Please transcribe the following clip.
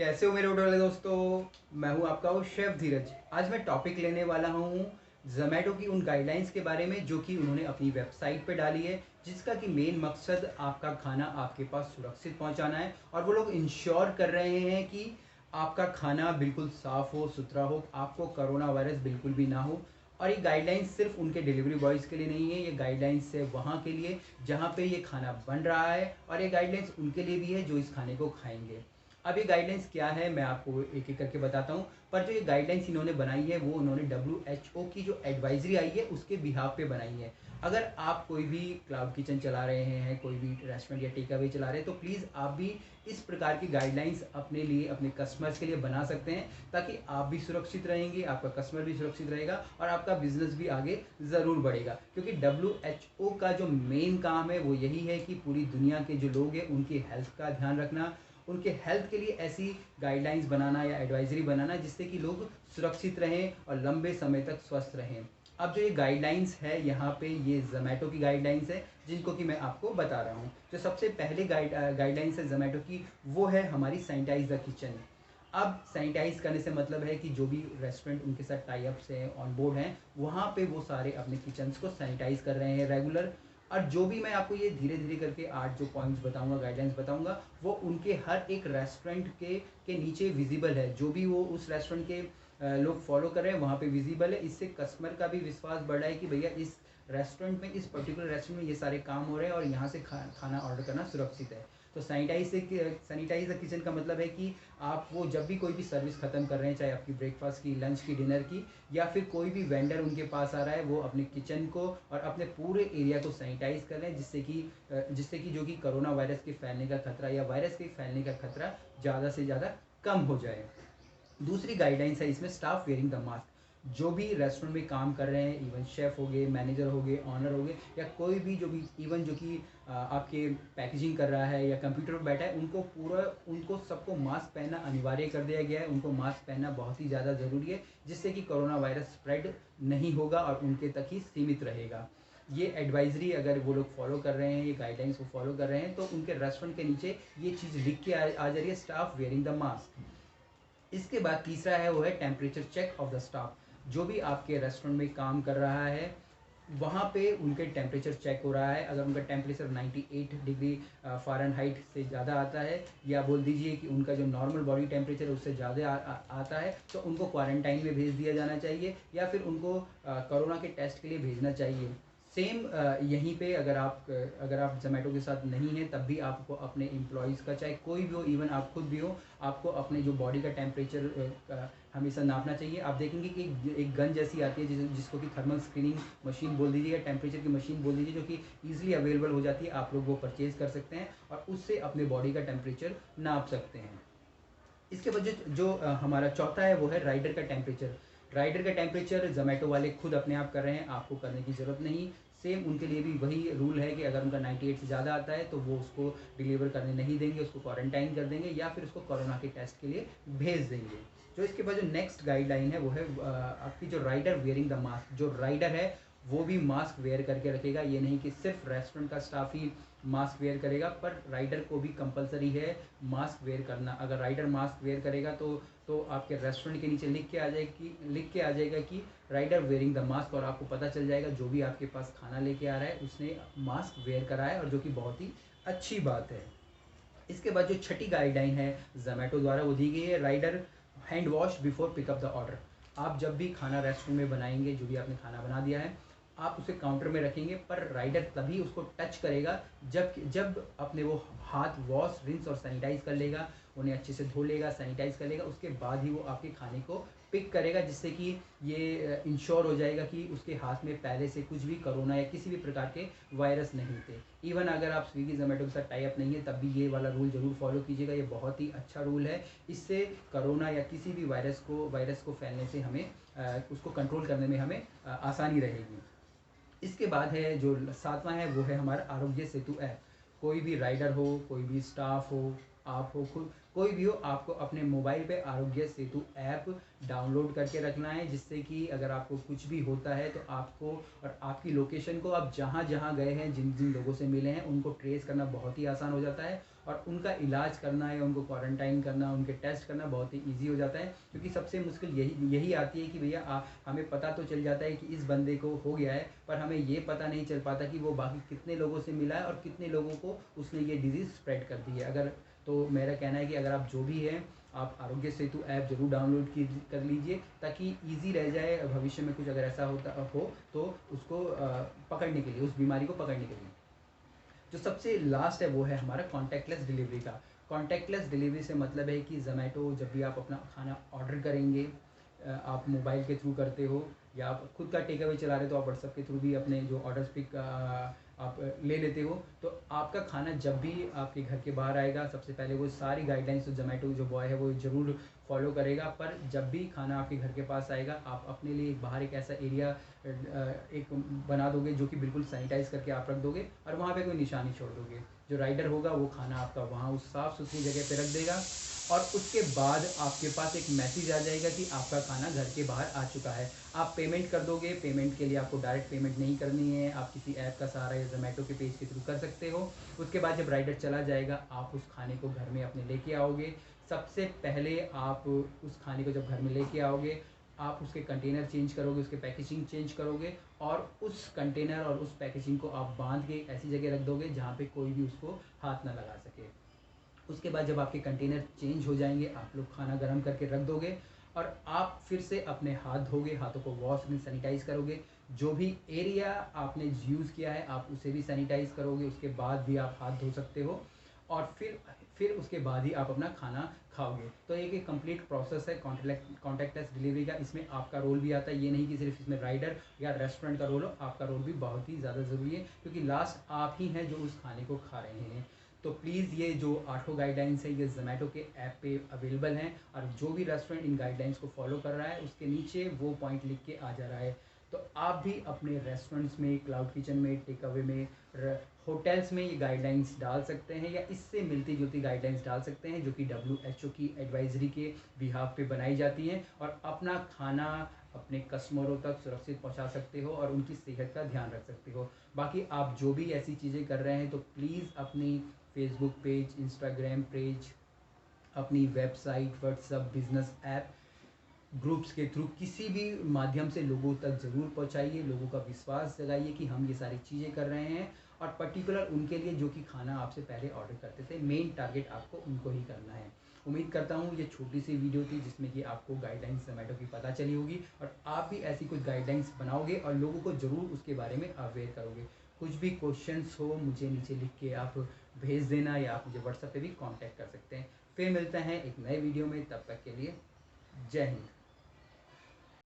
कैसे हो मेरे उड़े वाले दोस्तों। मैं हूं आपका वो शेफ धीरज। आज मैं टॉपिक लेने वाला हूं जोमेटो की उन गाइडलाइंस के बारे में जो कि उन्होंने अपनी वेबसाइट पे डाली है, जिसका कि मेन मकसद आपका खाना आपके पास सुरक्षित पहुंचाना है। और वो लोग इंश्योर कर रहे हैं कि आपका खाना बिल्कुल साफ़ हो, सुथरा हो, आपको कोरोना वायरस बिल्कुल भी ना हो। और ये गाइडलाइंस सिर्फ उनके डिलीवरी बॉयज़ के लिए नहीं है, ये गाइडलाइंस है वहाँ के लिए जहाँ पे ये खाना बन रहा है, और ये गाइडलाइंस उनके लिए भी है जो इस खाने को खाएंगे। अब ये गाइडलाइंस क्या है मैं आपको एक एक करके बताता हूँ। पर जो ये गाइडलाइंस इन्होंने बनाई है वो उन्होंने WHO की जो एडवाइजरी आई है उसके बिहाफ पे बनाई है। अगर आप कोई भी क्लाउड किचन चला रहे हैं, कोई भी रेस्टोरेंट या टेक अवे चला रहे हैं, तो प्लीज़ आप भी इस प्रकार की गाइडलाइंस अपने लिए, अपने कस्टमर्स के लिए बना सकते हैं, ताकि आप भी सुरक्षित रहेंगे, आपका कस्टमर भी सुरक्षित रहेगा और आपका बिजनेस भी आगे ज़रूर बढ़ेगा। क्योंकि WHO का जो मेन काम है वो यही है कि पूरी दुनिया के जो लोग हैं उनकी हेल्थ का ध्यान रखना, उनके हेल्थ के लिए ऐसी गाइडलाइंस बनाना या एडवाइजरी बनाना जिससे कि लोग सुरक्षित रहें और लंबे समय तक स्वस्थ रहें। अब जो ये गाइडलाइंस है यहाँ पे, ये जोमेटो की गाइडलाइंस है जिनको कि मैं आपको बता रहा हूँ। जो सबसे पहले गाइडलाइंस है जोमेटो की, वो है हमारी सैनिटाइज द किचन। अब सैनिटाइज करने से मतलब है कि जो भी रेस्टोरेंट उनके साथ टाई अप्स हैं, ऑन बोर्ड हैं, वहाँ पे वो सारे अपने किचन्स को सैनिटाइज कर रहे हैं रेगुलर। और जो भी मैं आपको ये धीरे धीरे करके 8 जो पॉइंट्स बताऊंगा, गाइडलाइंस बताऊंगा, वो उनके हर एक रेस्टोरेंट के नीचे विजिबल है। जो भी वो उस रेस्टोरेंट के लोग फॉलो कर रहे हैं वहाँ पे विजिबल है। इससे कस्टमर का भी विश्वास बढ़ा है कि भैया इस रेस्टोरेंट में, इस पर्टिकुलर रेस्टोरेंट में ये सारे काम हो रहे हैं और यहाँ से खाना ऑर्डर करना सुरक्षित है। तो सैनिटाइज द किचन का मतलब है कि आप वो जब भी कोई भी सर्विस ख़त्म कर रहे हैं, चाहे आपकी ब्रेकफास्ट की, लंच की, डिनर की, या फिर कोई भी वेंडर उनके पास आ रहा है, वो अपने किचन को और अपने पूरे एरिया को सैनिटाइज कर रहे हैं, जिससे कि जो कि कोरोना वायरस के फैलने का खतरा या वायरस के फैलने का खतरा ज़्यादा से ज़्यादा कम हो जाए। दूसरी गाइडलाइंस है इसमें स्टाफ वेयरिंग द मास्क। जो भी रेस्टोरेंट में काम कर रहे हैं, इवन शेफ़ हो गए, मैनेजर हो गए, ऑनर हो गए, या कोई भी जो भी इवन जो कि आपके पैकेजिंग कर रहा है या कंप्यूटर पर बैठा है, उनको सबको मास्क पहनना अनिवार्य कर दिया गया है। उनको मास्क पहनना बहुत ही ज़्यादा ज़रूरी है, जिससे कि कोरोना वायरस स्प्रेड नहीं होगा और उनके तक ही सीमित रहेगा। ये एडवाइजरी अगर वो लोग फॉलो कर रहे हैं, ये गाइडलाइंस वो फॉलो कर रहे हैं, तो उनके रेस्टोरेंट के नीचे ये चीज़ लिख के आ जा रही है, स्टाफ वेयरिंग द मास्क। इसके बाद तीसरा है वो है temperature check of the staff. जो भी आपके रेस्टोरेंट में काम कर रहा है, वहाँ पे उनके टेम्परेचर चेक हो रहा है। अगर उनका टेम्परेचर 98 डिग्री फ़ारेनहाइट से ज़्यादा आता है, या बोल दीजिए कि उनका जो नॉर्मल बॉडी टेम्परेचर है उससे ज़्यादा आता है, तो उनको क्वारंटाइन में भेज दिया जाना चाहिए, या फिर उनको कोरोना के टेस्ट के लिए भेजना चाहिए। सेम यहीं पे अगर आप जोमेटो के साथ नहीं हैं, तब भी आपको अपने एम्प्लॉयज़ का, चाहे कोई भी हो, इवन आप खुद भी हो, आपको अपने जो बॉडी का टेम्परेचर हमेशा नापना चाहिए। आप देखेंगे कि एक गन जैसी आती है जिसको कि थर्मल स्क्रीनिंग मशीन बोल दीजिए या टेम्परेचर की मशीन बोल दीजिए, जो कि ईजिली अवेलेबल हो जाती है। आप लोग वो परचेज़ कर सकते हैं और उससे अपने बॉडी का टेम्परेचर नाप सकते हैं। इसके बाद हमारा चौथा है वो है राइडर का टेम्परेचर। राइडर का टेम्परेचर जोमेटो वाले खुद अपने आप कर रहे हैं, आपको करने की ज़रूरत नहीं। सेम उनके लिए भी वही रूल है कि अगर उनका 98 से ज़्यादा आता है तो वो उसको डिलीवर करने नहीं देंगे, उसको क्वारंटाइन कर देंगे, या फिर उसको कोरोना के टेस्ट के लिए भेज देंगे। जो इसके बाद जो नेक्स्ट गाइडलाइन है वो है आपकी जो राइडर वेयरिंग द मास्क। जो राइडर है वो भी मास्क वेयर करके रखेगा। ये नहीं कि सिर्फ रेस्टोरेंट का स्टाफ ही मास्क वेयर करेगा, पर राइडर को भी कंपलसरी है मास्क वेयर करना। अगर राइडर मास्क वेयर करेगा तो आपके रेस्टोरेंट के नीचे लिख के आ जाएगा कि राइडर वेयरिंग द मास्क, और आपको पता चल जाएगा जो भी आपके पास खाना लेके आ रहा है उसने मास्क वेयर करा है, और जो कि बहुत ही अच्छी बात है। इसके बाद जो छठी गाइडलाइन है जोमेटो द्वारा वो दी गई है, rider hand wash before pickup the order. आप जब भी खाना रेस्टोरेंट में बनाएंगे, जो भी आपने खाना बना दिया है, आप उसे काउंटर में रखेंगे, पर राइडर तभी उसको टच करेगा जब जब अपने वो हाथ वॉश, रिंस और सैनिटाइज कर लेगा, उन्हें अच्छे से धो लेगा, सैनिटाइज कर लेगा, उसके बाद ही वो आपके खाने को पिक करेगा, जिससे कि ये इंश्योर हो जाएगा कि उसके हाथ में पहले से कुछ भी कोरोना या किसी भी प्रकार के वायरस नहीं थे। इवन अगर आप स्विगी जोमेटो के साथ टाई अप नहीं है, तब भी ये वाला रूल ज़रूर फॉलो कीजिएगा। ये बहुत ही अच्छा रूल है। इससे कोरोना या किसी भी वायरस को फैलने से हमें उसको कंट्रोल करने में हमें आसानी रहेगी। इसके बाद है जो सातवां है वो है हमारा आरोग्य सेतु ऐप। कोई भी राइडर हो, कोई भी स्टाफ हो, आप हो खुद, कोई भी हो, आपको अपने मोबाइल पे आरोग्य सेतु ऐप डाउनलोड करके रखना है, जिससे कि अगर आपको कुछ भी होता है तो आपको और आपकी लोकेशन को, आप जहाँ जहाँ गए हैं, जिन जिन लोगों से मिले हैं, उनको ट्रेस करना बहुत ही आसान हो जाता है। और उनका इलाज करना या उनको क्वारंटाइन करना, उनके टेस्ट करना बहुत ही ईजी हो जाता है। क्योंकि सबसे मुश्किल यही आती है कि भैया हमें पता तो चल जाता है कि इस बंदे को हो गया है, पर हमें ये पता नहीं चल पाता कि वो बाकी कितने लोगों से मिला है और कितने लोगों को उसने ये डिजीज़ स्प्रेड कर दी है। अगर तो मेरा कहना है कि अगर आप जो भी हैं, आप आरोग्य सेतु ऐप ज़रूर डाउनलोड कर लीजिए, ताकि ईजी रह जाए भविष्य में कुछ अगर ऐसा होता हो तो उसको पकड़ने के लिए, उस बीमारी को पकड़ने के लिए। जो सबसे लास्ट है वो है हमारा कॉन्टैक्टलेस डिलीवरी का। कॉन्टैक्टलेस डिलीवरी से मतलब है कि ज़ोमैटो जब भी आप अपना खाना ऑर्डर करेंगे, आप मोबाइल के थ्रू करते हो या आप खुद का टेक अवे चला रहे हो तो आप व्हाट्सएप के थ्रू भी अपने जो ऑर्डर्स पिक आप ले लेते हो, तो आपका खाना जब भी आपके घर के बाहर आएगा, सबसे पहले वो सारी गाइडलाइंस जो ज़ोमैटो जो बॉय है वो ज़रूर फॉलो करेगा। पर जब भी खाना आपके घर के पास आएगा, आप अपने लिए बाहर एक ऐसा एरिया एक बना दोगे जो कि बिल्कुल सैनिटाइज करके आप रख दोगे और वहाँ पे कोई निशानी छोड़ दोगे। जो राइडर होगा वो खाना आपका वहाँ उस साफ़ सुथरी जगह पे रख देगा और उसके बाद आपके पास एक मैसेज आ जाएगा कि आपका खाना घर के बाहर आ चुका है। आप पेमेंट कर दोगे। पेमेंट के लिए आपको डायरेक्ट पेमेंट नहीं करनी है, आप किसी ऐप का सहारा या ज़ोमैटो के पेज के थ्रू कर सकते हो। उसके बाद जब राइडर चला जाएगा, आप उस खाने को घर में अपने लेके आओगे। सबसे पहले आप उस खाने को जब घर में लेके आओगे, आप उसके कंटेनर चेंज करोगे, उसके पैकेजिंग चेंज करोगे और उस कंटेनर और उस पैकेजिंग को आप बांध के ऐसी जगह रख दोगे जहाँ पे कोई भी उसको हाथ ना लगा सके। उसके बाद जब आपके कंटेनर चेंज हो जाएंगे, आप लोग खाना गर्म करके रख दोगे और आप फिर से अपने हाथ धोगे, हाथों को वॉश में सैनिटाइज़ करोगे। जो भी एरिया आपने यूज़ किया है आप उसे भी सैनिटाइज़ करोगे, उसके बाद भी आप हाथ धो सकते हो और फिर उसके बाद ही आप अपना खाना खाओगे। तो एक कंप्लीट प्रोसेस है कॉन्टैक्टलेस डिलीवरी का। इसमें आपका रोल भी आता है, ये नहीं कि सिर्फ इसमें राइडर या रेस्टोरेंट का रोल हो, आपका रोल भी बहुत ही ज़्यादा ज़रूरी है क्योंकि लास्ट आप ही हैं जो उस खाने को खा रहे हैं। तो प्लीज़ ये जो 8 गाइडलाइंस है ये ज़ोमैटो के ऐप पे अवेलेबल हैं और जो भी रेस्टोरेंट इन गाइडलाइंस को फॉलो कर रहा है उसके नीचे वो पॉइंट लिख के आ जा रहा है। तो आप भी अपने रेस्टोरेंट्स में, क्लाउड किचन में, टेक अवे में, होटल्स में ये गाइडलाइंस डाल सकते हैं या इससे मिलती जुलती गाइडलाइंस डाल सकते हैं जो कि WHO की एडवाइजरी के बिहाफ पे बनाई जाती हैं और अपना खाना अपने कस्टमरों तक सुरक्षित पहुंचा सकते हो और उनकी सेहत का ध्यान रख सकते हो। बाकी आप जो भी ऐसी चीज़ें कर रहे हैं तो प्लीज़ अपनी फेसबुक पेज, इंस्टाग्राम पेज, अपनी website, WhatsApp business app, groups के थ्रू किसी भी माध्यम से लोगों तक ज़रूर पहुंचाइए, लोगों का विश्वास जगाइए कि हम ये सारी चीज़ें कर रहे हैं और पर्टिकुलर उनके लिए जो कि खाना आपसे पहले ऑर्डर करते थे। मेन टारगेट आपको उनको ही करना है। उम्मीद करता हूँ ये छोटी सी वीडियो थी जिसमें कि आपको गाइडलाइंस ज़ोमैटो की पता चली होगी और आप भी ऐसी कुछ गाइडलाइंस बनाओगे और लोगों को ज़रूर उसके बारे में अवेयर करोगे। कुछ भी क्वेश्चंस हो मुझे नीचे लिख के आप भेज देना या आप मुझे व्हाट्सएप पे भी कांटेक्ट कर सकते हैं। फिर मिलते हैं एक नए वीडियो में, तब तक के लिए जय हिंद।